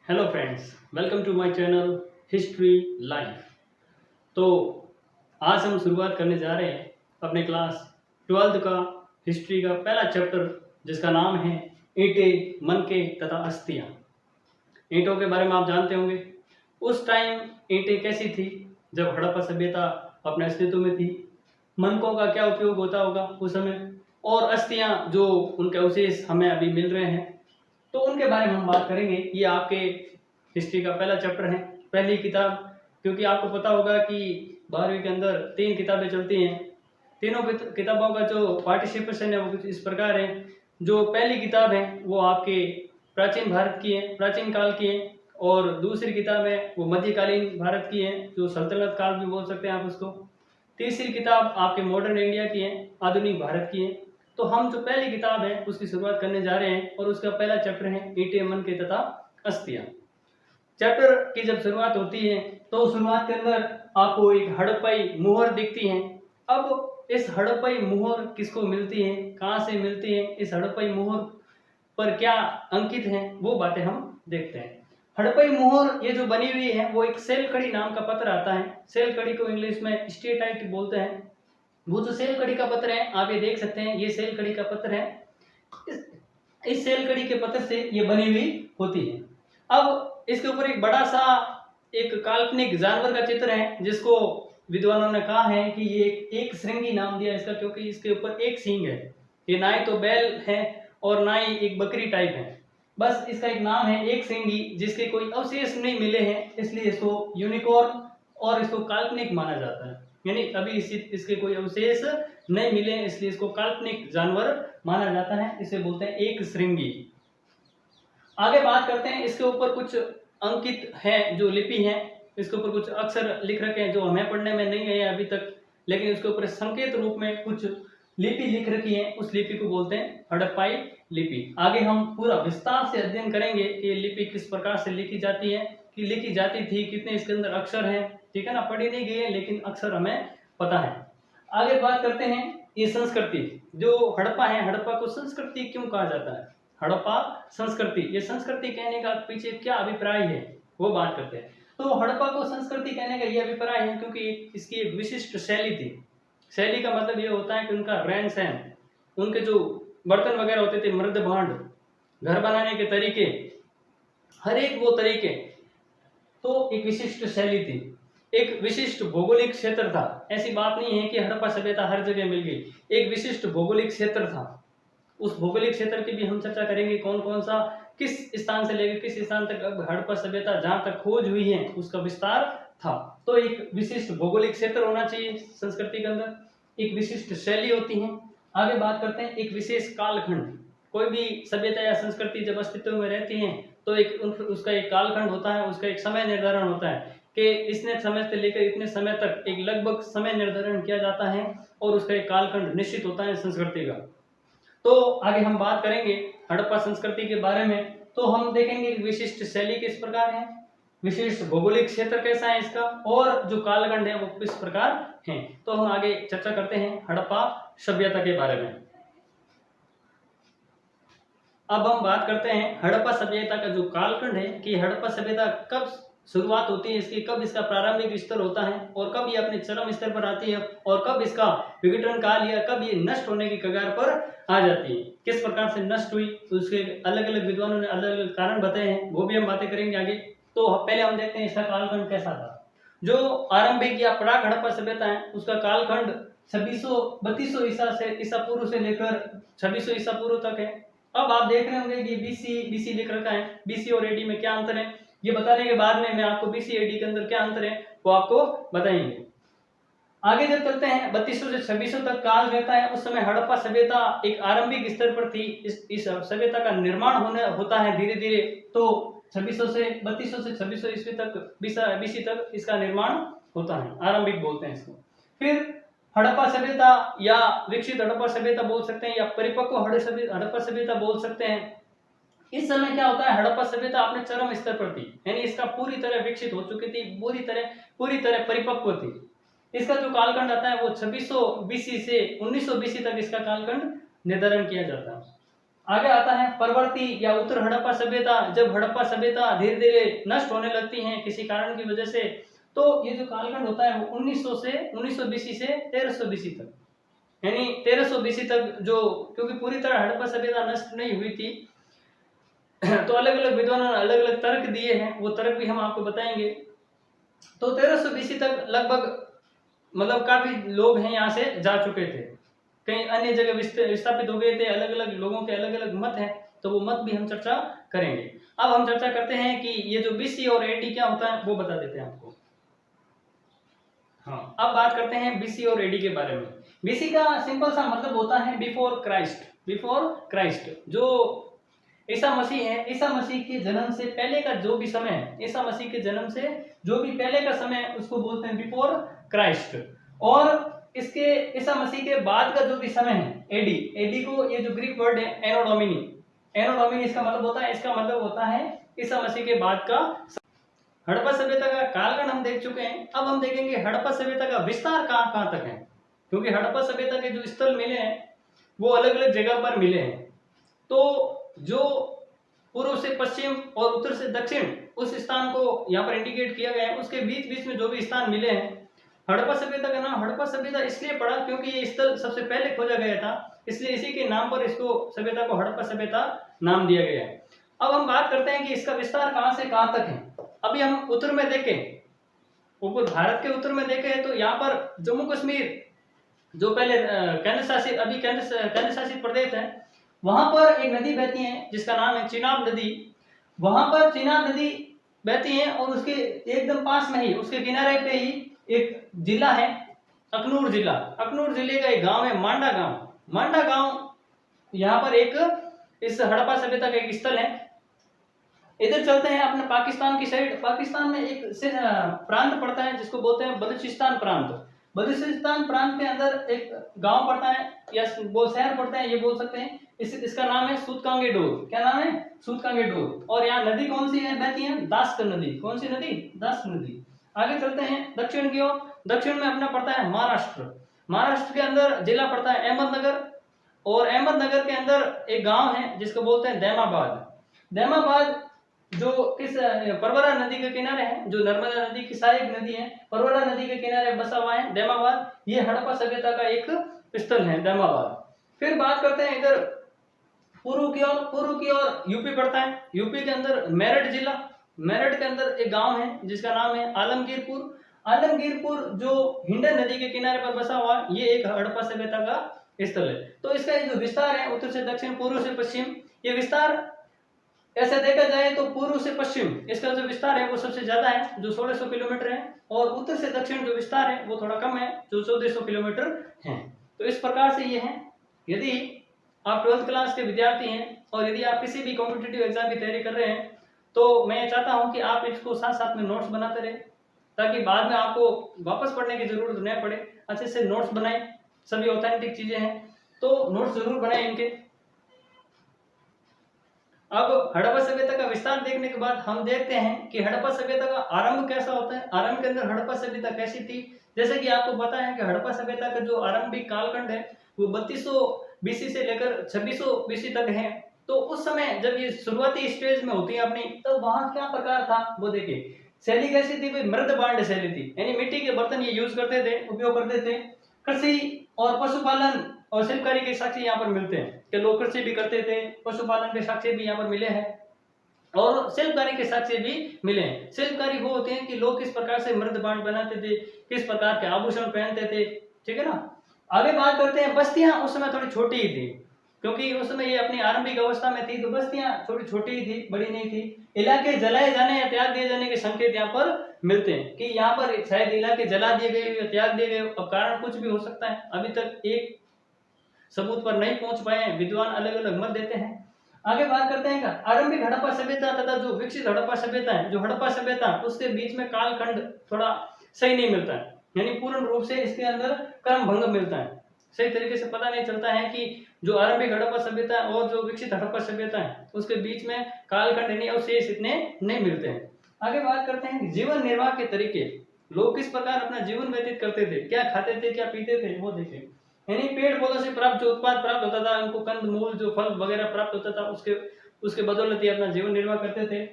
Hello friends, welcome to my channel history life. तो आज हम शुरुआत करने जा रहे हैं अपने क्लास 12th का हिस्ट्री का पहला चैप्टर, जिसका नाम है ईंटें, मनके तथा अस्थियां। ईंटों के बारे में आप जानते होंगे। उस टाइम ईंटें कैसी थी जब हड़प्पा सभ्यता अपने अस्तित्व में थी, मनकों का क्या उपयोग होता होगा उस समय, और अस्थियां जो उनके अवशेष हमें अभी मिल रहे हैं, तो उनके बारे में हम बात करेंगे। ये आपके हिस्ट्री का पहला चैप्टर है, पहली किताब। क्योंकि आपको पता होगा कि 12वीं के अंदर 3 किताबें चलती हैं। तीनों किताबों का जो पार्टिसिपेशन है वो कुछ इस प्रकार है। जो पहली किताब है वो आपके प्राचीन भारत की है, प्राचीन काल की है, और दूसरी किताब है वो मध्यकालीन भारत की है, जो सल्तनत काल भी बोल सकते हैं आप उसको। तीसरी किताब आपके मॉडर्न इंडिया की है, आधुनिक भारत की है। तो हम जो पहली किताब है उसकी शुरुआत करने जा रहे हैं, और उसका पहला चैप्टर है ईंटें, मनके तथा अस्थियां। चैप्टर की जब शुरुआत होती है तो शुरुआत के अंदर आपको एक हड़प्पाई मुहर दिखती है। अब इस हड़प्पाई मुहर किसको मिलती है, कहाँ से मिलती है, इस हड़प्पाई मुहर पर क्या अंकित है, वो बातें हम देखते हैं। हड़प्पाई मुहर ये जो बनी हुई है वो एक सेलकड़ी नाम का पत्थर आता है। सेलकड़ी को इंग्लिश में स्टेटाइट बोलते हैं। वो जो सेलकड़ी का पत्थर है आप ये देख सकते हैं, ये सेलकड़ी का पत्थर है। इस सेलकड़ी के पत्थर से ये बनी हुई होती है। अब इसके ऊपर एक बड़ा सा एक काल्पनिक जानवर का चित्र है, जिसको विद्वानों ने कहा है कि ये एक श्रृंगी नाम दिया इसका, क्योंकि इसके ऊपर एक सींग है। ये ना ही तो बैल है और ना ही एक बकरी टाइप है, बस इसका एक नाम है एक श्रृंगी, जिसके कोई अवशेष नहीं मिले हैं, इसलिए इसको यूनिकॉर्न और इसको काल्पनिक माना जाता है। यानी अभी इसके कोई अवशेष नहीं मिले, इसलिए इसको काल्पनिक जानवर माना जाता है। इसे बोलते हैं एक श्रृंगी। आगे बात करते हैं, इसके ऊपर कुछ अंकित है जो लिपि है, इसके ऊपर कुछ अक्षर लिख रखे हैं जो हमें पढ़ने में नहीं आए अभी तक, लेकिन इसके ऊपर संकेत रूप में कुछ लिपि लिख रखी है। उस लिपि को बोलते हैं हड़प्पाई लिपि। आगे हम पूरा विस्तार से अध्ययन करेंगे कि लिपि किस प्रकार से लिखी जाती है, कि लिखी जाती थी, कितने इसके अंदर अक्षर हैं, ठीक है ना। पढ़ी नहीं गई है लेकिन अक्षर हमें पता है। आगे बात करते हैं ये संस्कृति, जो हड़प्पा है, हड़प्पा को संस्कृति क्यों कहा जाता है, हड़प्पा संस्कृति, ये संस्कृति कहने का पीछे क्या अभिप्राय है वो बात करते हैं। तो हड़प्पा को संस्कृति कहने का ये अभिप्राय है क्योंकि इसकी एक विशिष्ट शैली थी। शैली का मतलब ये होता है कि उनका रहन सहन, उनके जो बर्तन वगैरह होते थे, मृद भांड, घर बनाने के तरीके, हर एक वो तरीके, तो एक विशिष्ट शैली थी। एक विशिष्ट भौगोलिक क्षेत्र था। ऐसी बात नहीं है कि हड़प्पा सभ्यता हर जगह मिल गई, एक विशिष्ट भौगोलिक क्षेत्र था। उस भौगोलिक क्षेत्र की भी हम चर्चा करेंगे, कौन कौन सा, किस स्थान से लेकर किस स्थान तक अब हड़प्पा सभ्यता जहां तक खोज हुई है उसका विस्तार था। तो एक विशिष्ट भौगोलिक क्षेत्र होना चाहिए संस्कृति के अंदर, एक विशिष्ट शैली होती है। आगे बात करते हैं एक विशेष कालखंड। कोई भी सभ्यता या संस्कृति जब अस्तित्व में रहती है तो एक उसका एक कालखंड होता है, उसका एक समय निर्धारण होता है कि इतने समय से लेकर इतने समय तक एक लगभग समय निर्धारण किया जाता है, और उसका एक कालखंड निश्चित होता है संस्कृति का। तो आगे हम बात करेंगे हड़प्पा संस्कृति के बारे में। तो हम देखेंगे विशिष्ट शैली किस प्रकार है, विशिष्ट भौगोलिक क्षेत्र कैसा है इसका, और जो कालखंड है वो किस प्रकार है। तो हम आगे चर्चा करते हैं हड़प्पा सभ्यता के बारे में। अब हम बात करते हैं हड़प्पा सभ्यता का जो कालखंड है, कि हड़प्पा सभ्यता कब शुरुआत होती है इसकी, कब इसका प्रारंभिक स्तर होता है, और कब ये अपने चरम स्तर पर आती है, और कब इसका विघटन काल या कब ये नष्ट होने की कगार पर आ जाती है, किस प्रकार से नष्ट हुई, तो उसके अलग अलग विद्वानों ने अलग अलग कारण बताए हैं, वो भी हम बातें करेंगे आगे। तो पहले हम देखते हैं इसका कालखंड कैसा था। जो आरंभिक या प्राक हड़प्पा सभ्यता है उसका कालखंड 2600 ईसा पूर्व से लेकर 2600 ईसा पूर्व तक है। अब आप देख रहे होंगे कि बीसी लिख रखा है, बीसी और एडी में क्या अंतर है, ये बताने के बाद में मैं आपको बीसी एडी के अंदर क्या अंतर है वो आपको बताएंगे। आगे जब चलते हैं 3200 से 2600 तक काल रहता है, उस समय हड़प्पा सभ्यता एक आरंभिक स्तर पर थी। इस सभ्यता का निर्माण होता है धीरे धीरे। तो 3200 से 2600 ईस्वी तक, बीसी तक इसका निर्माण होता है, आरंभिक बोलते हैं इसको। फिर हड़प्पा सभ्यता या विकसित हड़प्पा सभ्यता बोल सकते हैं, या परिपक्व हड़प्पा सभ्यता बोल सकते हैं। इस समय क्या होता है, हड़प्पा सभ्यता अपने चरम स्तर पर थी, यानी इसका पूरी तरह विकसित हो चुकी थी, पूरी तरह परिपक्व थी। इसका जो कालखंड आता है वो 2600 बीसी से 1900 बीसी तक इसका कालखंड निर्धारण किया जाता है। आगे आता है परवर्ती या उत्तर हड़प्पा सभ्यता। जब हड़प्पा सभ्यता धीरे धीरे नष्ट होने लगती है किसी कारण की वजह से, तो ये जो कालखंड होता है वो 1900 बीसी से 1300 बीसी तक, यानी 1300 बीसी तक, जो क्योंकि पूरी तरह हड़प्पा सभ्यता नष्ट नहीं हुई थी तो अलग अलग विद्वानों ने अलग अलग तर्क दिए हैं, वो तर्क भी हम आपको बताएंगे। तो 1300 बीसी तक लगभग मतलब काफी लोग हैं यहाँ से जा चुके थे, कहीं अन्य जगह विस्थापित हो गए थे, अलग अलग लोगों के अलग अलग मत हैं, तो वो मत भी हम चर्चा करेंगे। अब हम चर्चा करते हैं कि ये जो बीसी और एडी क्या होता है वो बता देते हैं आपको। हाँ, अब बात करते हैं बीसी और एडी के बारे में। बीसी का सिंपल सा मतलब होता है बिफोर क्राइस्ट। बिफोर क्राइस्ट जो ईसा मसीह है, ईसा मसीह के जन्म से पहले का जो भी समय है, ईसा मसीह के जन्म से जो भी पहले का समय है उसको बोलते हैं बिफोर क्राइस्ट। और इसके ईसा मसीह के बाद का जो भी समय है एडी, एडी को ये जो ग्रीक वर्ड है एनो डोमिनी, एनो डोमिनी इसका मतलब होता है, इसका मतलब होता है ईसा मसीह के बाद का। हड़प्पा सभ्यता का कालखंड हम देख चुके हैं। अब हम देखेंगे हड़प्पा सभ्यता का विस्तार कहां कहां तक है, क्योंकि हड़प्पा सभ्यता के जो स्थल मिले हैं वो अलग अलग जगह पर मिले हैं। तो जो पूर्व से पश्चिम और उत्तर से दक्षिण उस स्थान को यहाँ पर इंडिकेट किया गया है, उसके बीच बीच में जो भी स्थान मिले हैं, हड़प्पा सभ्यता का नाम हड़प्पा सभ्यता इसलिए पड़ा क्योंकि ये स्थल सबसे पहले खोजा गया था, इसलिए इसी के नाम पर इसको सभ्यता को हड़प्पा सभ्यता नाम दिया गया है। अब हम बात करते हैं कि इसका विस्तार कहां से कहां तक है। अभी हम उत्तर में देखें, ऊपर भारत के उत्तर में देखें तो यहाँ पर जम्मू कश्मीर जो पहले केंद्र शासित, अभी केंद्र शासित प्रदेश है, वहां पर एक नदी बहती है जिसका नाम है चिनाब नदी। वहां पर चिनाब नदी बहती है और उसके एकदम पास में ही, उसके किनारे पे ही एक जिला है अखनूर जिला। अखनूर जिले का एक गांव है मांडा गांव। मांडा गांव यहाँ पर एक इस हड़प्पा सभ्यता का एक स्थल है। इधर चलते हैं अपने पाकिस्तान की साइड। पाकिस्तान में एक प्रांत पड़ता है जिसको बोलते हैं बलूचिस्तान प्रांत। बलूचिस्तान प्रांत के अंदर एक गांव पड़ता है या वो शहर पड़ता है, ये बोल सकते हैं। इसका नाम है सूतकांगे डोर। क्या नाम है? सूतकांगे डोर। और यहाँ नदी कौन सी है बहती है? दास्क नदी। कौन सी नदी? दास्क नदी। आगे चलते हैं दक्षिण की ओर। दक्षिण में अपना पड़ता है महाराष्ट्र। महाराष्ट्र के अंदर जिला पड़ता है अहमदनगर, और अहमदनगर के अंदर एक गांव है जिसको बोलते हैं दैमाबाद। दैमाबाद जो किस परवरा नदी के किनारे है, जो नर्मदा नदी की सहायक नदी है, परवरा नदी के किनारे बसा हुआ है दैमाबाद। ये हड़प्पा सभ्यता का एक स्थल है दैमाबाद। फिर बात करते हैं इधर पूर्व की ओर। पूर्व की ओर यूपी पड़ता है। यूपी के अंदर मेरठ जिला, मेरठ के अंदर एक गांव है जिसका नाम है आलमगीरपुर। आलमगीरपुर जो हिंडन नदी के किनारे पर बसा हुआ, ये एक हड़प्पा सभ्यता का स्थल है। तो इसका ये जो विस्तार है उत्तर से दक्षिण, पूर्व से पश्चिम, ये विस्तार ऐसे देखा जाए तो पूर्व से पश्चिम इसका जो विस्तार है वो सबसे ज्यादा है, जो 1600 किलोमीटर है, और उत्तर से दक्षिण जो विस्तार है वो थोड़ा कम है, जो 1400 किलोमीटर है। तो इस प्रकार से ये है। यदि आप 12th क्लास के विद्यार्थी हैं और यदि आप किसी भी कॉम्पिटिटिव एग्जाम की तैयारी कर रहे हैं, तो मैं चाहता हूं कि आप इसको साथ साथ में नोट्स बनाते रहे, ताकि बाद में आपको वापस पढ़ने की जरूरत न पड़े। अच्छे से नोट्स बनाएं, सभी ऑथेंटिक चीजें हैं तो नोट्स जरूर बनाएं इनके। अब हड़प्पा सभ्यता का विस्तार देखने के बाद हम देखते हैं कि हड़प्पा सभ्यता का आरंभ कैसा होता है। आरंभ के अंदर हड़प्पा सभ्यता कैसी थी। जैसे कि आपको पता है कि हड़प्पा सभ्यता का जो आरंभिक कालखंड है वो 3200 बीसी से लेकर 2600 बीसी तक है। तो उस समय जब ये शुरुआती स्टेज में होती है अपनी, तो वहां क्या प्रकार था वो देखिए। शैली कैसी थी? मृद बांड शैली थी, यानी मिट्टी के बर्तन ये यूज करते थे, उपयोग करते थे। कृषि और पशुपालन और शिल्पकारी के साक्ष्य यहाँ पर मिलते हैं कि लोग कृषि भी करते थे, पशुपालन के साक्ष्य भी यहाँ पर मिले हैं और शिल्पकारी के साक्ष्य भी मिले हैं। शिल्पकारी वो होते हैं कि लोग किस प्रकार से मृद बांड बनाते थे, किस प्रकार के आभूषण पहनते थे, ठीक है ना। आगे बात करते हैं बस्तियां उस समय थोड़ी छोटी ही थी, क्योंकि उस समय ये अपनी आरंभिक अवस्था में थी, तो बस्तियां थोड़ी छोटी ही थी, बड़ी नहीं थी। इलाके जलाए जाने या त्याग दिए जाने के संकेत यहाँ पर मिलते हैं कि यहाँ पर शायद इलाके जला दिए गए या त्याग दिए गए। अब कारण कुछ भी हो सकता है, अभी तक एक सबूत पर नहीं पहुंच पाए हैं, विद्वान अलग अलग मत देते हैं। आगे बात करते हैं आरंभिक हड़प्पा सभ्यता तथा जो विकसित हड़प्पा सभ्यता है। जो हड़प्पा सभ्यता उसके बीच में कालखंड थोड़ा सही नहीं मिलता है, यानी पूर्ण रूप से इसके अंदर क्रम भंग मिलता है। सही तरीके से पता नहीं चलता है कि जो आरंभिक हड़प्पा सभ्यता और जो विकसित हड़प्पा सभ्यता है उसके बीच में कालखंड यानी अवशेष इतने नहीं मिलते हैं। आगे बात करते हैं जीवन निर्वाह के तरीके, लोग किस प्रकार अपना जीवन व्यतीत करते थे, क्या खाते थे, क्या पीते थे, वो देखें। यानी पेड़ पौधों से प्राप्त जो उत्पाद प्राप्त होता था, उनको कंद मूल जो फल वगैरह प्राप्त होता था, उसके उसके बदौलत ही अपना जीवन निर्वाह करते थे।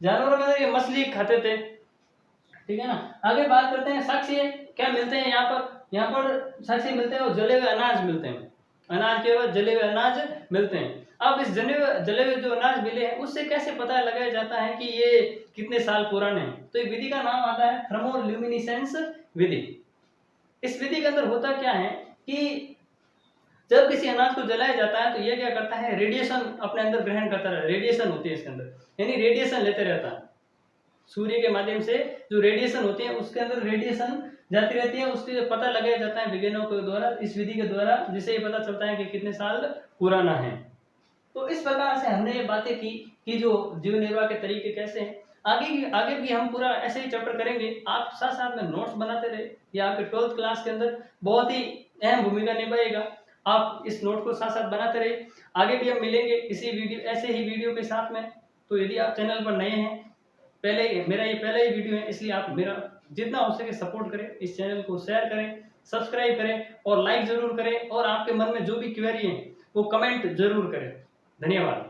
जानवरों में ये मछली खाते थे, ठीक है ना। आगे बात करते हैं साक्ष्य क्या मिलते हैं यहाँ पर साक्ष्य मिलते हैं और जले हुए अनाज मिलते हैं, अनाज के बाद जले हुए अनाज मिलते हैं। अब इस जले हुए जो अनाज मिले हैं उससे कैसे पता लगाया जाता है कि ये कितने साल पुराने हैं, तो एक विधि का नाम आता है थर्मोल्यूमिनेसेंस विधि। इस विधि के अंदर होता क्या है कि जब किसी अनाज को जलाया जाता है तो ये क्या करता है, रेडिएशन अपने अंदर ग्रहण करता है, रेडिएशन होती है इसके अंदर, यानी रेडिएशन लेते रहता है। सूर्य के माध्यम से जो रेडिएशन होती है उसके अंदर रेडिएशन जाती रहती है, उसके पता लगाया जाता है वैज्ञानिकों के द्वारा, इस विधि के द्वारा, जिससे ये पता चलता है कि कितने साल पुराना है। तो इस प्रकार से हमने ये बातें की कि जो जीवन निर्वाह के तरीके कैसे हैं। आगे भी हम पूरा ऐसे ही चैप्टर करेंगे। आप साथ साथ में नोट्स बनाते रहे, ये आपके 12th क्लास के अंदर बहुत ही अहम भूमिका निभाएगा। आप इस नोट को साथ साथ बनाते रहे। आगे भी हम मिलेंगे इसी वीडियो, ऐसे ही वीडियो के साथ में। तो यदि आप चैनल पर नए हैं, मेरा ये पहला ही वीडियो है, इसलिए आप मेरा जितना हो सके सपोर्ट करें, इस चैनल को शेयर करें, सब्सक्राइब करें और लाइक जरूर करें, और आपके मन में जो भी क्वेरी है वो कमेंट जरूर करें। धन्यवाद।